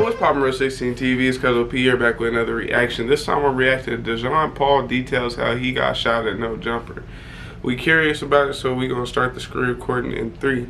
what's poppin' Real 16 TV? It's Cuz OP here back with another reaction. This time I'm reacting to Dejon Paul details how he got shot at No Jumper. We curious about it, so we gonna start the screen recording in 3,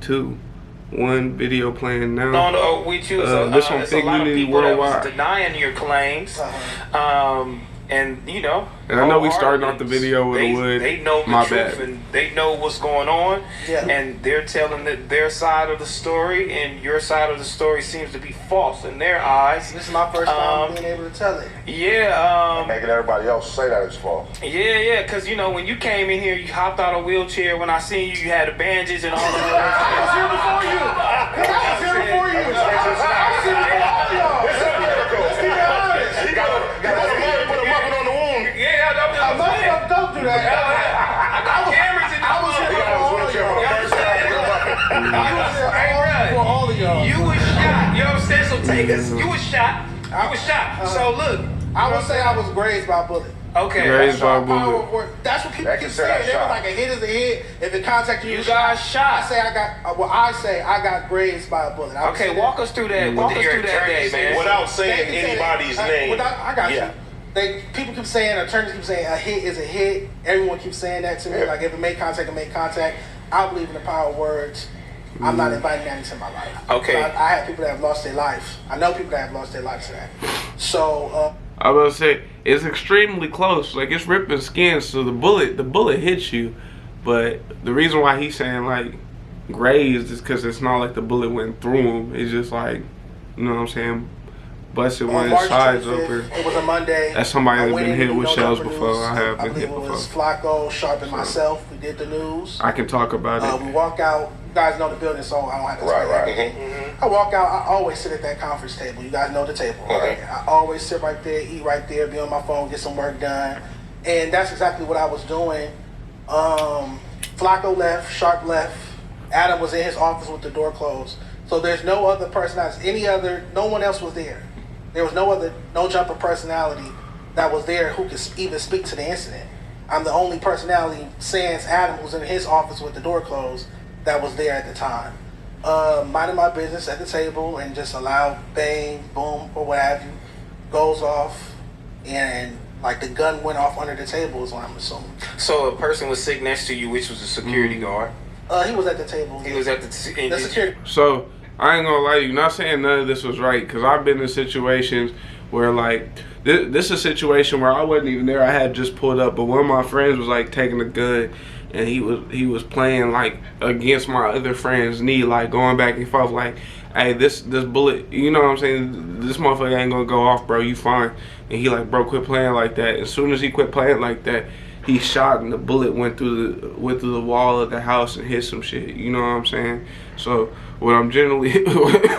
2, 1. Video playing now. No, we choose. This one there's Big a lot of Unity people Worldwide. that was denying your claims, and you know. And I know we starting off the video with a wood. They know the My truth bad. and they know what's going on, and they're telling their side of the story, and your side of the story seems to be false in their eyes. This is my first time being able to tell it. Yeah. Making everybody else say that it's false. Yeah, because you know when you came in here, you hopped out of a wheelchair. When I seen you, you had the bandages and all that. I was here before you. I was here before you. I was here before all y'all. This is a miracle. Let's keep it honest. You got to put a muffin on the wound. Yeah, Don't do that. I got cameras in the I was here before all of y'all. You was shot. You know what I'm saying? So take us. You was shot. I was shot. So look. I would say I was grazed by a bullet. Okay. Grazed by a bullet. That's what people That keep can say saying. I They were shot. like a hit is a hit. If it contacted you, You got shot. I say I got grazed by a bullet. Okay, walk us through that. Walk us through that day, man. Without saying anybody's name. I got you. People keep saying, attorneys keep saying a hit is a hit. Everyone keeps saying that to me. Like if it made contact, it made contact. I believe in the power of words. I'm not inviting that into my life. Okay. I have people that have lost their life. I know people that have lost their life to that. So I was gonna say it's extremely close. Like it's ripping skin, so the bullet hits you. But the reason why he's saying like grazed is because it's not like the bullet went through him. It's just like, you know what I'm saying, busted one of his sides open. It was a Monday. That's somebody that's been hit with No shells Jumper before. News. I have been believe hit it before. was Flacco, Sharp, and myself. We did the news. I can talk about it. We walk out. You guys know the building, so I don't have to explain that. I walk out. I always sit at that conference table. You guys know the table, right? I always sit right there, eat right there, be on my phone, get some work done, and that's exactly what I was doing. Flacco left, Sharp left. Adam was in his office with the door closed. So there's no other personality. No one else was there. There was no jumper personality that was there who could even speak to the incident. I'm the only personality, sans Adam, who's in his office with the door closed, that was there at the time. Minding my business at the table and just allow bang, boom, or what have you, goes off, and like the gun went off under the table is what I'm assuming. So a person was sitting next to you, which was a security guard. He was at the table. He was at the security. So I ain't gonna lie to you, not saying none of this was right, because I've been in situations where like this is a situation where I wasn't even there. I had just pulled up, but one of my friends was like taking a gun, and he was playing like against my other friend's knee, like going back and forth, like, hey, this bullet, you know what I'm saying? This motherfucker ain't gonna go off, bro. You fine? And he like, bro, quit playing like that. As soon as he quit playing like that, he shot, and the bullet went through the wall of the house and hit some shit. You know what I'm saying? So what I'm generally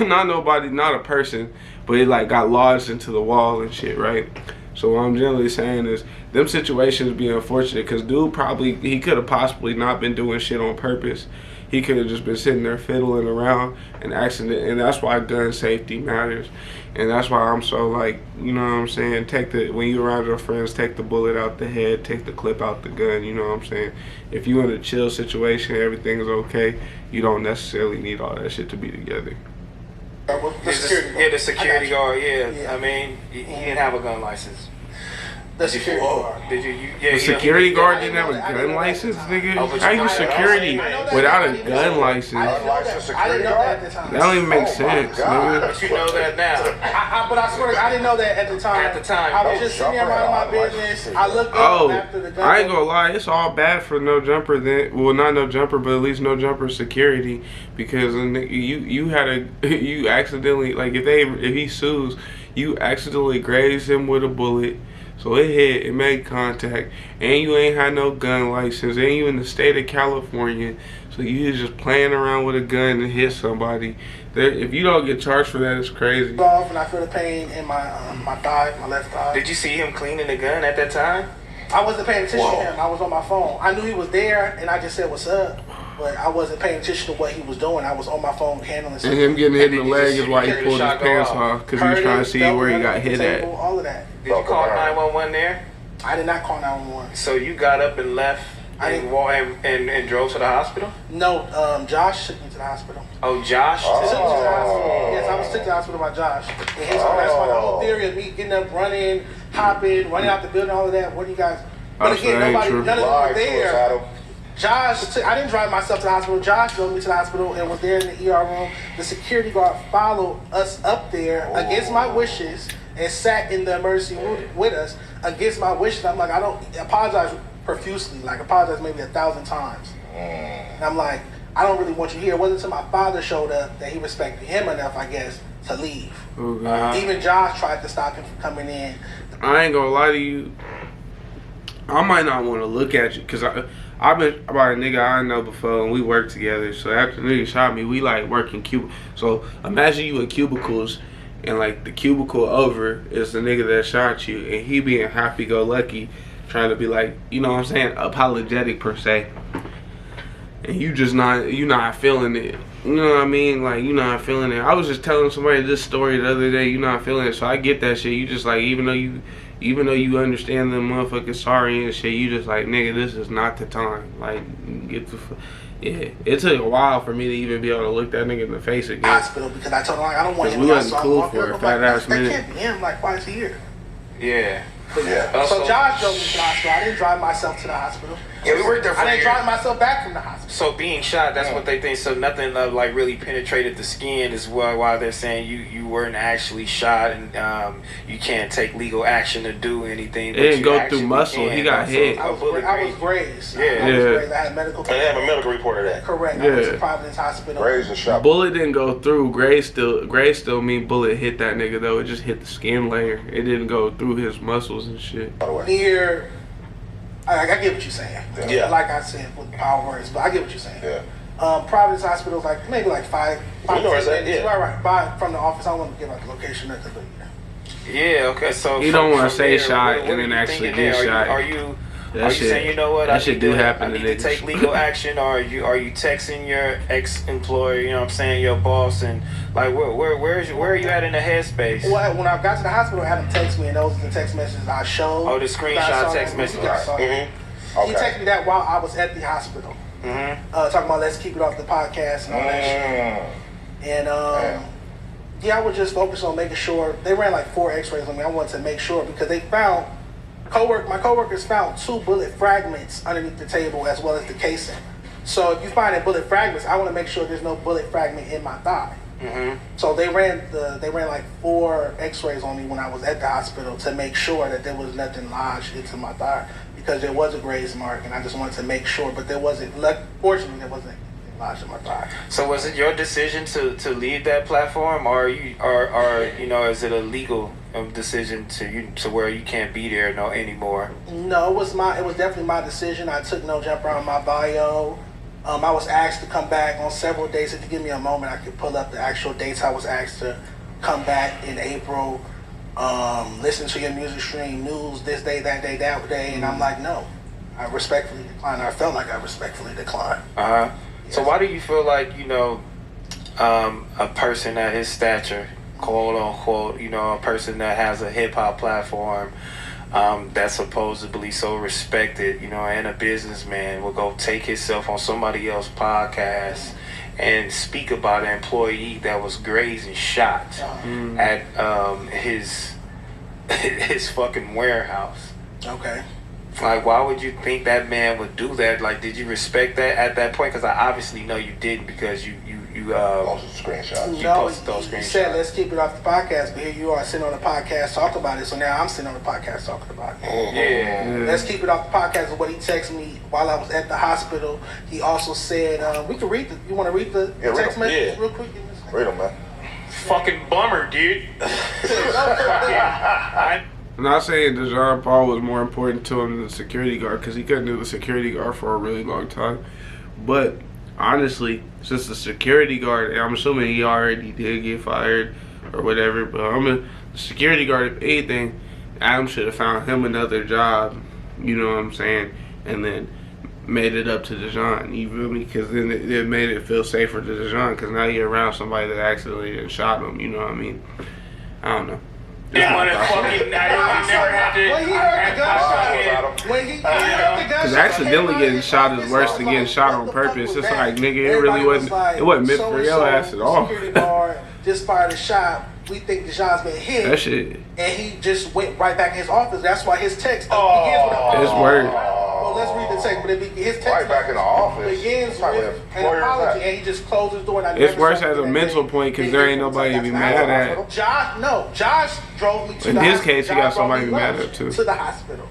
not a person, but it like got lodged into the wall and shit, right? So what I'm generally saying is them situations be unfortunate, because dude he could have possibly not been doing shit on purpose. He could have just been sitting there fiddling around and accident, and that's why gun safety matters. And that's why I'm so like, you know what I'm saying, when you're around your friends, take the bullet out the head, take the clip out the gun, you know what I'm saying? If you're in a chill situation, everything's okay, you don't necessarily need all that shit to be together. The security guard, yeah. I mean, he didn't have a gun license. The security guard. Did you? The security guard didn't have a gun license, nigga? How you security without a gun license? I didn't know that at the time. That don't even make sense, nigga. But you know that now. But I swear, I didn't know that at the time. At the time. I was just sitting there minding my business. I looked up after the gun. I ain't gonna lie, it's all bad for No Jumper then. Well, not No Jumper, but at least No Jumper security, because you accidentally, like if he sues, you accidentally grazed him with a bullet. So it hit, it made contact, and you ain't had no gun license, and you in the state of California, so you just playing around with a gun and hit somebody. If you don't get charged for that, it's crazy. Off, and I feel the pain in my thigh, my left thigh. Did you see him cleaning the gun at that time? I wasn't paying attention to him. I was on my phone. I knew he was there, and I just said, "What's up?" But I wasn't paying attention to what he was doing. I was on my phone handling something. And him getting hit in the leg is why he pulled his pants off, because he was trying to see where he got hit at. All of that. Did you call 911 there? I did not call 911. So you got up and left And drove to the hospital? No, Josh took me to the hospital. Oh, Josh? Took me to the hospital. Yes, I was taken to the hospital by Josh. And that's why the whole theory of me getting up, running, hopping, running out the building, all of that. What do you guys? But again, none of them were there. Josh, I didn't drive myself to the hospital. Josh drove me to the hospital and was there in the ER room. The security guard followed us up there against my wishes and sat in the emergency room with us against my wishes. I'm like, I don't apologize profusely, like apologize maybe 1,000 times. And I'm like, I don't really want you here. It wasn't until my father showed up that he respected him enough, I guess, to leave. Even Josh tried to stop him from coming in. I ain't gonna lie to you. I might not want to look at you because I've been about a nigga I know before and we worked together. So after the nigga shot me, we like working cubicles. So imagine you in cubicles and like the cubicle over is the nigga that shot you and he being happy-go-lucky, trying to be like, you know what I'm saying, apologetic per se. And you not feeling it. You know what I mean? Like, you not feeling it. I was just telling somebody this story the other day, you not feeling it. So I get that shit. You just like, even though you understand them motherfucking sorry and shit, you just like, nigga, this is not the time. Like, yeah. It took a while for me to even be able to look that nigga in the face again. Hospital, because I told him, like, I don't want him to to be cool for a fat ass minute. That can't be him. Like, why is he here? Yeah. So Josh drove me to the hospital. I didn't drive myself to the hospital. Yeah, we worked there for I didn't drive myself back from the hospital. So being shot, that's what they think. So nothing like really penetrated the skin is why they're saying you weren't actually shot and you can't take legal action to do anything. It didn't go through muscle. He got hit. I was grazed. Yeah. I was grazed. I had medical. And they have a medical report of that. Correct. I was in Providence Hospital. Grazed and shot. Bullet didn't go through. Graze still mean bullet hit that nigga though. It just hit the skin layer. It didn't go through his muscles and shit. Near. I get what you're saying. Yeah. Like I said with power words, but I get what you're saying. Yeah. Providence Hospital is like maybe like five. You know where it's at? Yeah. Right. From the office. I don't want to give out the location nothing, but yeah. Okay. So you don't want to say there, shot what and then actually get shot. Are you saying, you know what? I need to take legal action, or are you texting your ex-employer? You know what I'm saying, your boss, and like where are you at in the headspace? Well, when I got to the hospital, I had him text me, and those are the text messages I showed. Oh, the screenshot text messages. He texted me that while I was at the hospital. Talking about let's keep it off the podcast and all that shit. And I was just focused on making sure. They ran like 4 X-rays on me. I wanted to make sure because they found. My coworkers found 2 bullet fragments underneath the table as well as the casing. So if you find bullet fragments, I want to make sure there's no bullet fragment in my thigh. So they ran like 4 X-rays on me when I was at the hospital to make sure that there was nothing lodged into my thigh because there was a graze mark and I just wanted to make sure, but fortunately there wasn't lodged in my thigh. So was it your decision to leave that platform, or is it a legal decision to where you can't be there anymore? No, it was definitely my decision. I took no jump around my bio. I was asked to come back on several dates. If you give me a moment, I could pull up the actual dates I was asked to come back in April. Listen to your music stream, news, this day, that day, that day, and I'm like, no. I respectfully declined. I felt like I respectfully declined. Yes. So why do you feel like a person at his stature, quote unquote, a person that has a hip hop platform, that's supposedly so respected, and a businessman will go take himself on somebody else's podcast and speak about an employee that was grazed and shot at his fucking warehouse? Okay. Like, why would you think that man would do that? Like, did you respect that at that point? Because I obviously know you didn't, because you posted screenshots. Posted those screenshots. You said let's keep it off the podcast, but here you are sitting on the podcast talking about it. So now I'm sitting on the podcast talking about it. Yeah. Let's keep it off the podcast. Is what he texted me while I was at the hospital. He also said we can read you want to read the text message real quick? Read them, man. Fucking bummer, dude. I'm not saying Dejon Paul was more important to him than the security guard because he couldn't do the security guard for a really long time. But honestly, since the security guard, and I'm assuming he already did get fired or whatever, but the security guard, if anything, Adam should have found him another job, you know what I'm saying, and then made it up to Dejon, you feel me? Because then it made it feel safer to Dejon because now you're around somebody that accidentally shot him, you know what I mean? I don't know. This motherfucking I never had to. When he heard the gunshot, when he heard the gunshot, Because accidentally getting shot is worse than getting shot on purpose. It's like, nigga, it really wasn't. It wasn't meant for your ass at all. Security guard just fired a shot. We think Dejon's been hit. That shit. And he just went right back in his office. That's why his text begins with It's word. Well, let's read the text. But his text Right back in the office. begins with an apology, and he just closed his door. And It's worse as a mental point because there ain't nobody to be mad at. Josh drove me to In the his hospital. case, he got Josh somebody to be brought me mad at too. to the hospital.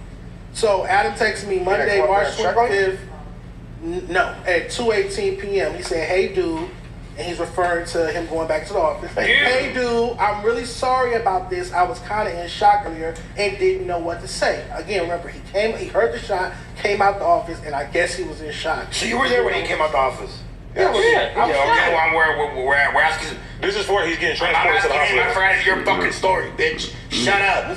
So Adam texted me Monday, come up March there and check on you? 25th. No, at 2:18 p.m. He said, "Hey, dude." And he's referring to him going back to the office. Hey, dude, I'm really sorry about this. I was kind of in shock earlier and didn't know what to say. Again, remember, he heard the shot, came out the office, and I guess he was in shock. So you were there when he came out the office? Yeah. Okay, well, we're asking. This is where he's getting I'm transported to the asking you, my hospital. friend, your fucking story, bitch. Shut up.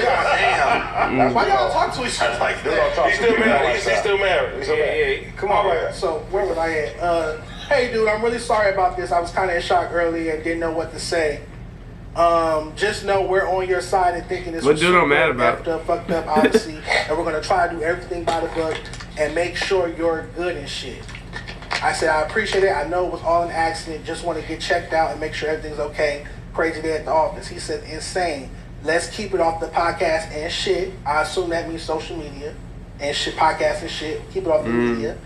Damn. Why y'all talk to each other like that? He's still married. He's still married. He's still married. Yeah, come on. All right, so where was I at? Hey, dude, I'm really sorry about this. I was kind of in shock earlier and didn't know what to say. Just know we're on your side and thinking this What was dude I'm super mad about? effed up, fucked up, obviously, and we're gonna try to do everything by the book and make sure you're good and shit. I said I appreciate it. I know it was all an accident. Just want to get checked out and make sure everything's okay. Crazy day at the office. He said insane. Let's keep it off the podcast and shit. I assume that means social media and shit, podcast and shit. Keep it off the media.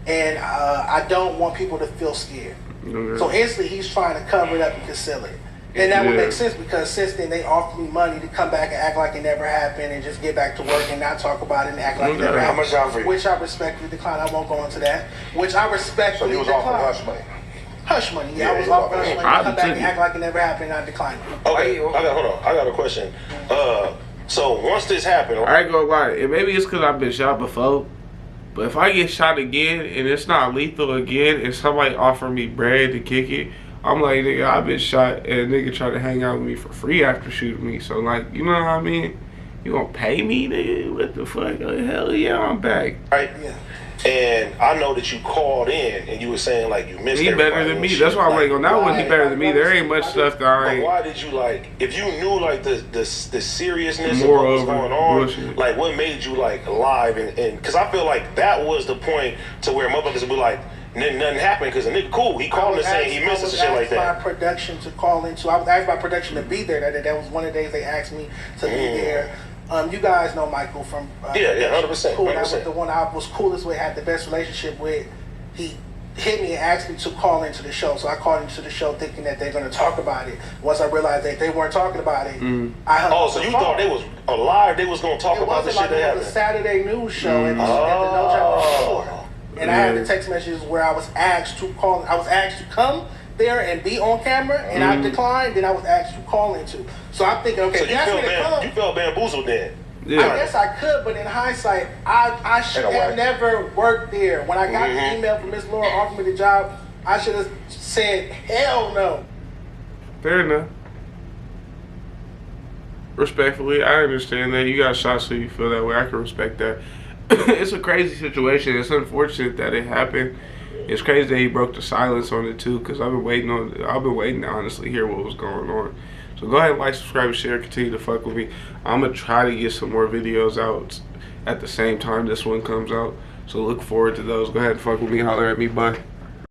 And I don't want people to feel scared. Okay. So instantly he's trying to cover it up and conceal it. And that would make sense because since then they offered me money to come back and act like it never happened and just get back to work and not talk about it and act like it never How happened. much y'all for you? Which I respectfully decline. I won't go into that. Which I So respectfully he was decline. offering hush money. Hush money. Yeah, Yeah, I was he was offering offering hush money to come back hush and act like it never happened and I declined it. Okay, I got a question. So once this happened, I ain't gonna lie. And maybe it's because I've been shot before. But if I get shot again and it's not lethal again and somebody offer me bread to kick it, I'm like, nigga, I've been shot and a nigga try to hang out with me for free after shooting me. So, like, you know what I mean? You gonna pay me, nigga? What the fuck? Like, hell yeah, I'm back. right? Yeah. And I know that you called in and you were saying like you missed. He better than me. That's why I'm like, on that one, he better than me. There ain't much stuff that I But ain't. why did you like? If you knew like the seriousness of More what was over going on, bullshit. like what made you like alive and because I feel like that was the point to where motherfuckers would be like, nothing happened because a nigga cool. He called and saying he missed and shit like that. I was asked by production to call into. I was asked by production to be there. That was one of the days they asked me to be there. You guys know Michael from Yeah, 100%. Cool. That was the one I was coolest with, had the best relationship with. He hit me and asked me to call into the show, so I called into the show thinking that they're going to talk about it. Once I realized that they weren't talking about it, I hung up So the you phone. thought they was alive? They was gonna talk It about the wasn't shit like that it was a happened. Saturday news show at the No Job Report. And I had the text messages where I was asked to call. I was asked to come there and be on camera, and I declined. Then I was asked to call into. So I'm thinking, okay, So if you asked me to come, you felt bamboozled then. I Yeah. guess I could, but in hindsight, I should In a have way. never worked there. When I got the email from Miss Laura offering me the job, I should have said, hell no. Fair enough. Respectfully, I understand that. You got shot so you feel that way. I can respect that. It's a crazy situation. It's unfortunate that it happened. It's crazy that he broke the silence on it too, because I've been waiting to honestly hear what was going on. So go ahead and like, subscribe, and share. Continue to fuck with me. I'm gonna try to get some more videos out at the same time this one comes out. So look forward to those. Go ahead and fuck with me. Holler at me. Bye.